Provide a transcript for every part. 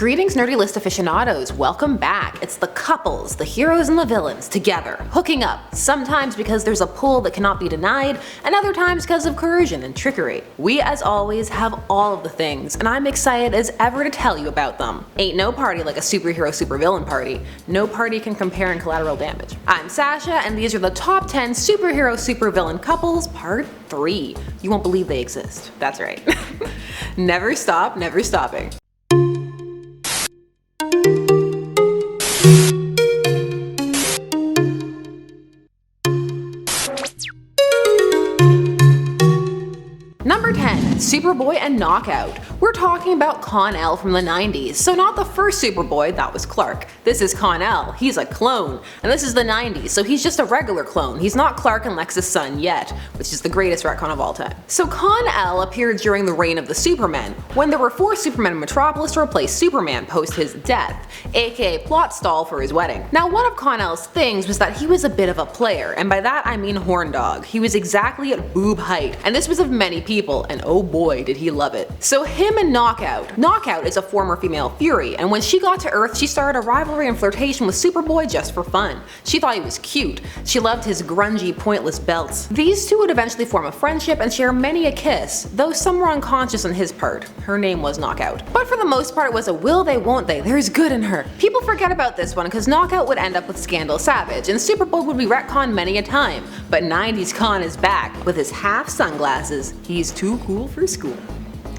Greetings nerdy list aficionados, welcome back. It's the couples, the heroes and the villains, together, hooking up, sometimes because there's a pull that cannot be denied, and other times because of coercion and trickery. We as always have all of the things, and I'm excited as ever to tell you about them. Ain't no party like a superhero supervillain party. No party can compare in collateral damage. I'm Sasha, and these are the top 10 superhero supervillain couples, part 3. You won't believe they exist. That's right. Never stop, never stopping. Number 10. Superboy and Knockout. We're talking about Con-El from the 90s, so not the first Superboy, that was Clark. This is Con-El, he's a clone, and this is the 90s, so he's just a regular clone. He's not Clark and Lex's son yet, which is the greatest retcon of all time. So Con-El appeared during the reign of the Supermen, when there were 4 Supermen in Metropolis to replace Superman post his death, aka plot stall for his wedding. Now one of Con-El's things was that he was a bit of a player, and by that I mean horn dog. He was exactly at boob height, and this was of many people, and oh boy did he love it. So him and Knockout. Knockout is a former female Fury, and when she got to Earth she started a rivalry and flirtation with Superboy just for fun. She thought he was cute. She loved his grungy, pointless belts. These two would eventually form a friendship and share many a kiss, though some were unconscious on his part. Her name was Knockout. But for the most part it was a will they won't they, there's good in her. People forget about this one because Knockout would end up with Scandal Savage, and Superboy would be retconned many a time. But 90s Con is back, with his half sunglasses. He's too cool for school.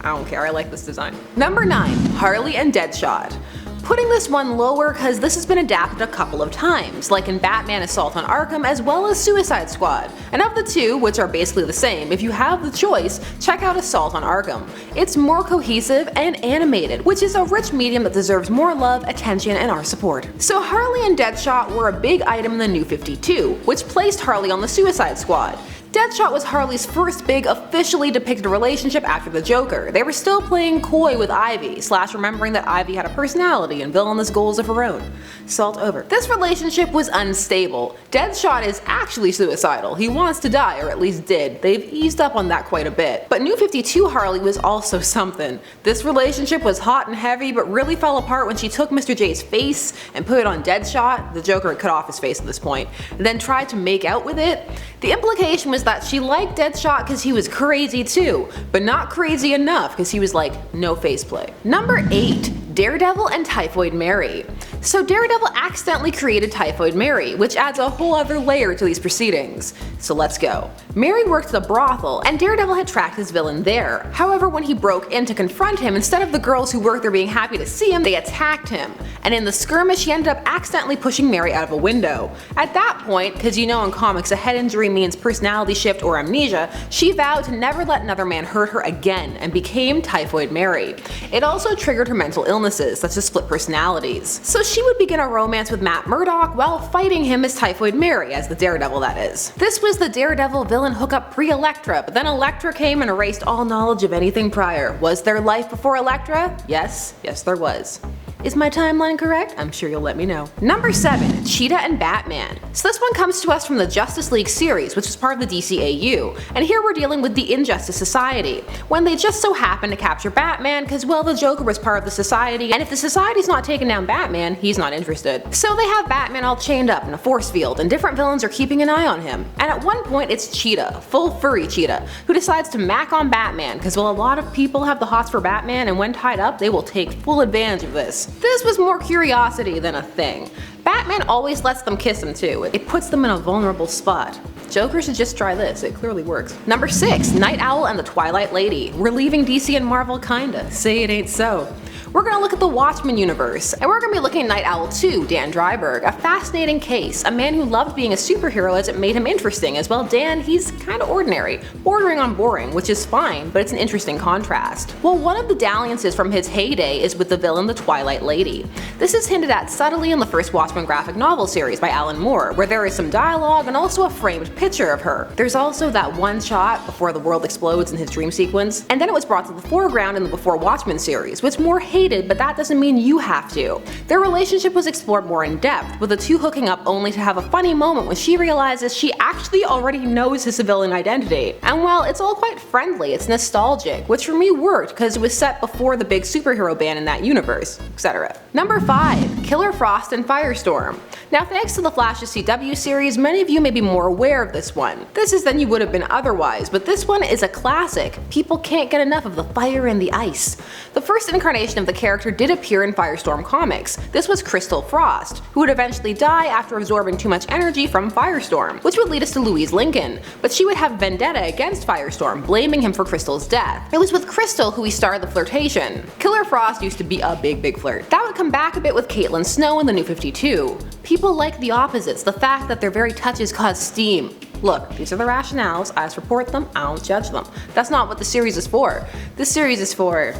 I don't care, I like this design. Number 9. Harley and DEADSHOT. Putting this one lower because this has been adapted a couple of times, like in Batman Assault on Arkham as well as Suicide Squad. And of the two, which are basically the same, if you have the choice, check out Assault on Arkham. It's more cohesive and animated, which is a rich medium that deserves more love, attention, and our support. So Harley and DEADSHOT were a big item in the New 52, which placed Harley on the Suicide Squad. DEADSHOT was Harley's first big officially depicted relationship after the Joker. They were still playing coy with Ivy, remembering that Ivy had a personality and villainous goals of her own. Salt over. This relationship was unstable. DEADSHOT is actually suicidal. He wants to die, or at least did. They've eased up on that quite a bit. But New 52 Harley was also something. This relationship was hot and heavy, but really fell apart when she took Mr. J's face and put it on DEADSHOT. The Joker had cut off his face at this point, and then tried to make out with it. The implication was that she liked DEADSHOT because he was crazy too, but not crazy enough because he was like, no faceplay. Number 8. Daredevil and Typhoid Mary. So Daredevil accidentally created Typhoid Mary, which adds a whole other layer to these proceedings. So let's go. Mary worked at a brothel, and Daredevil had tracked his villain there. However, when he broke in to confront him, instead of the girls who worked there being happy to see him, they attacked him. And in the skirmish, he ended up accidentally pushing Mary out of a window. At that point, because you know in comics a head injury means personality shift or amnesia, she vowed to never let another man hurt her again and became Typhoid Mary. It also triggered her mental illnesses, such as split personalities. So she would begin a romance with Matt Murdock while fighting him as Typhoid Mary, as the Daredevil that is. This was the Daredevil villain hookup pre-Elektra, but then Elektra came and erased all knowledge of anything prior. Was there life before Elektra? Yes, there was. Is my timeline correct? I'm sure you'll let me know. Number 7. Cheetah and Batman. So this one comes to us from the Justice League series, which was part of the DCAU, and here we're dealing with the Injustice Society, when they just so happen to capture Batman because, well, the Joker was part of the society, and if the society's not taking down Batman, he's not interested. So they have Batman all chained up in a force field, and different villains are keeping an eye on him. And at one point it's Cheetah, full furry Cheetah, who decides to mac on Batman because, well, a lot of people have the hots for Batman, and when tied up they will take full advantage of this. This was more curiosity than a thing. Batman always lets them kiss him too. It puts them in a vulnerable spot. Joker should just try this, it clearly works. Number 6. NITE-OWL and the Twilight Lady. We're leaving DC and Marvel kinda. Say it ain't so. We're gonna look at the Watchmen universe, and we're gonna be looking at NITE-OWL 2, Dan Dreiberg, a fascinating case, a man who loved being a superhero as it made him interesting, as well Dan, he's kinda ordinary, bordering on boring, which is fine, but it's an interesting contrast. Well, one of the dalliances from his heyday is with the villain the Twilight Lady. This is hinted at subtly in the first Watchmen graphic novel series by Alan Moore, where there is some dialogue and also a framed picture of her. There's also that one shot before the world explodes in his dream sequence, and then it was brought to the foreground in the Before Watchmen series, which Moore hated, but that doesn't mean you have to. Their relationship was explored more in depth, with the two hooking up only to have a funny moment when she realizes she actually already knows his civilian supervillain identity. And while it's all quite friendly, it's nostalgic, which for me worked because it was set before the big superhero ban in that universe, etc. Number 5. Killer Frost and Firestorm. Now thanks to the Flash's CW series, many of you may be more aware of this one. This is than you would have been otherwise, but this one is a classic. People can't get enough of the fire and the ice. The first incarnation of the character did appear in Firestorm comics. This was Crystal Frost, who would eventually die after absorbing too much energy from Firestorm, which would lead us to Louise Lincoln, but she would have vendetta against Firestorm, blaming him for Crystal's death. It was with Crystal who he started the flirtation. Killer Frost used to be a big flirt. That would come back a bit with Caitlin Snow in the New 52. People like the opposites, the fact that their very touches cause steam. Look, these are the rationales, I just report them, I don't judge them. That's not what the series is for. This series is for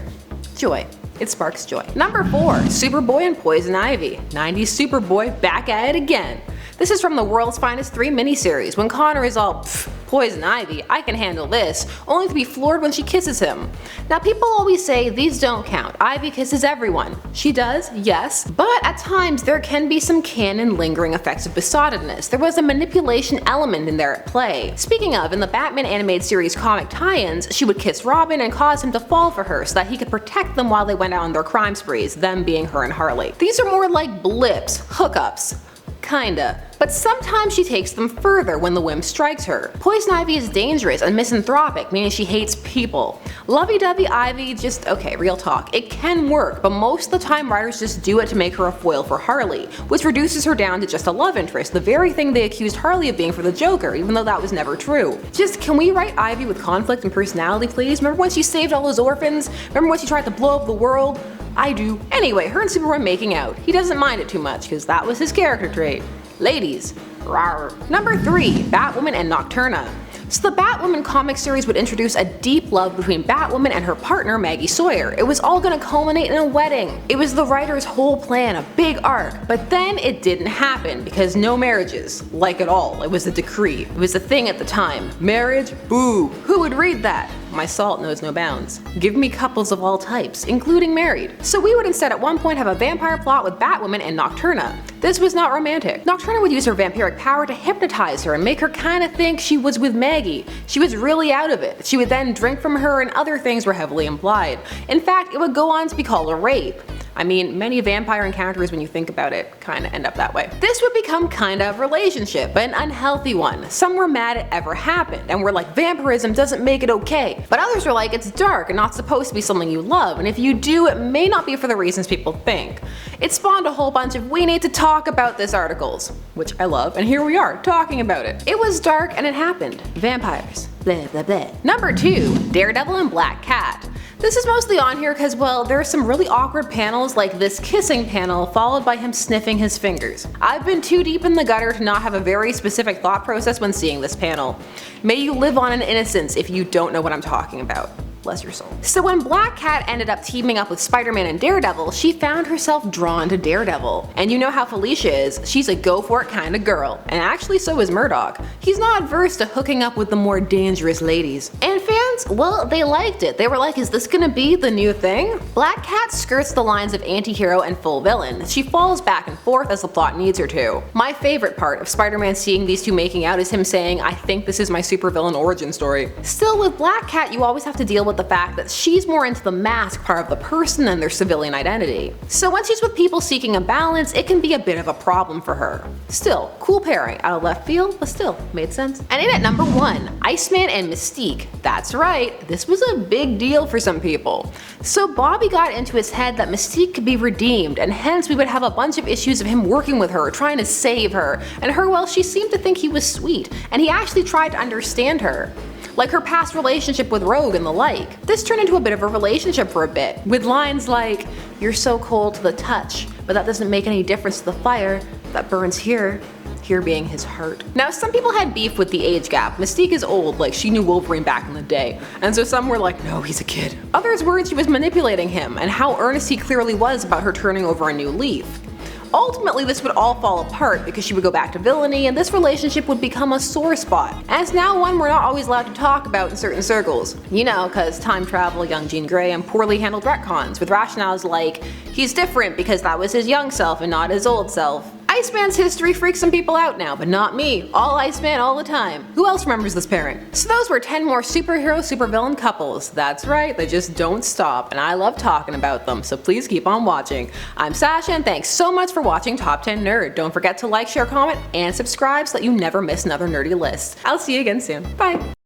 joy. It sparks joy. Number 4. Superboy and Poison Ivy. 90s Superboy back at it again. This is from the World's Finest 3 miniseries, when Connor is all, Poison Ivy, I can handle this, only to be floored when she kisses him. Now people always say these don't count, Ivy kisses everyone. She does, yes, but at times there can be some canon lingering effects of besottedness. There was a manipulation element in there at play. Speaking of, in the Batman animated series comic tie-ins, she would kiss Robin and cause him to fall for her so that he could protect them while they went out on their crime sprees, them being her and Harley. These are more like blips, hookups. Kinda. But sometimes she takes them further when the whim strikes her. Poison Ivy is dangerous and misanthropic, meaning she hates people. Lovey-dovey Ivy just, okay, real talk, it can work, but most of the time writers just do it to make her a foil for Harley, which reduces her down to just a love interest, the very thing they accused Harley of being for the Joker, even though that was never true. Just, can we write Ivy with conflict and personality, please? Remember when she saved all those orphans? Remember when she tried to blow up the world? I do. Anyway, her and Superman making out. He doesn't mind it too much, because that was his character trait. Ladies, rawr. Number 3. Batwoman and Nocturna. So the Batwoman comic series would introduce a deep love between Batwoman and her partner Maggie Sawyer. It was all gonna culminate in a wedding. It was the writer's whole plan, a big arc. But then it didn't happen because no marriages, like at all. It was a decree. It was a thing at the time. Marriage? Boo. Who would read that? My salt knows no bounds. Give me couples of all types, including married. So we would instead at one point have a vampire plot with Batwoman and Nocturna. This was not romantic. Nocturna would use her vampiric power to hypnotize her and make her kinda think she was with Maggie. She was really out of it. She would then drink from her and other things were heavily implied. In fact, it would go on to be called a rape. I mean, many vampire encounters, when you think about it, kinda end up that way. This would become kinda of a relationship, but an unhealthy one. Some were mad it ever happened, and were like, vampirism doesn't make it okay. But others were like, it's dark and not supposed to be something you love, and if you do, it may not be for the reasons people think. It spawned a whole bunch of we need to talk about this articles, which I love, and here we are, talking about it. It was dark and it happened. Vampires. Blah blah blah. Number 2. Daredevil and Black Cat. This is mostly on here because, well, there are some really awkward panels like this kissing panel followed by him sniffing his fingers. I've been too deep in the gutter to not have a very specific thought process when seeing this panel. May you live on in innocence if you don't know what I'm talking about. Bless your soul. So when Black Cat ended up teaming up with Spider-Man and Daredevil, she found herself drawn to Daredevil. And you know how Felicia is, she's a go for it kind of girl. And actually so is Murdoch. He's not adverse to hooking up with the more dangerous ladies. And fans, well, they liked it. They were like, is this gonna be the new thing? Black Cat skirts the lines of anti-hero and full villain. She falls back and forth as the plot needs her to. My favorite part of Spider-Man seeing these two making out is him saying, I think this is my supervillain origin story. Still, with Black Cat, you always have to deal with the fact that she's more into the mask part of the person than their civilian identity. So when she's with people seeking a balance, it can be a bit of a problem for her. Still, cool pairing, out of left field, but still, made sense. And in at number 1, Iceman and Mystique. That's right, this was a big deal for some people. So Bobby got into his head that Mystique could be redeemed, and hence we would have a bunch of issues of him working with her, trying to save her, and her, well, she seemed to think he was sweet, and he actually tried to understand her. Like her past relationship with Rogue and the like. This turned into a bit of a relationship for a bit, with lines like, you're so cold to the touch, but that doesn't make any difference to the fire that burns here being his heart. Now some people had beef with the age gap. Mystique is old, like she knew Wolverine back in the day, and so some were like, no, he's a kid. Others worried she was manipulating him, and how earnest he clearly was about her turning over a new leaf. Ultimately, this would all fall apart because she would go back to villainy and this relationship would become a sore spot. As now one we're not always allowed to talk about in certain circles. You know, cause time travel, young Jean Grey, and poorly handled retcons with rationales like, he's different because that was his young self and not his old self. I Iceman's history freaks some people out now, but not me. All Iceman all the time. Who else remembers this pairing? So those were 10 more superhero supervillain couples. That's right, they just don't stop, and I love talking about them, so please keep on watching. I'm Sasha, and thanks so much for watching Top 10 Nerd. Don't forget to like, share, comment, and subscribe so that you never miss another nerdy list. I'll see you again soon. Bye!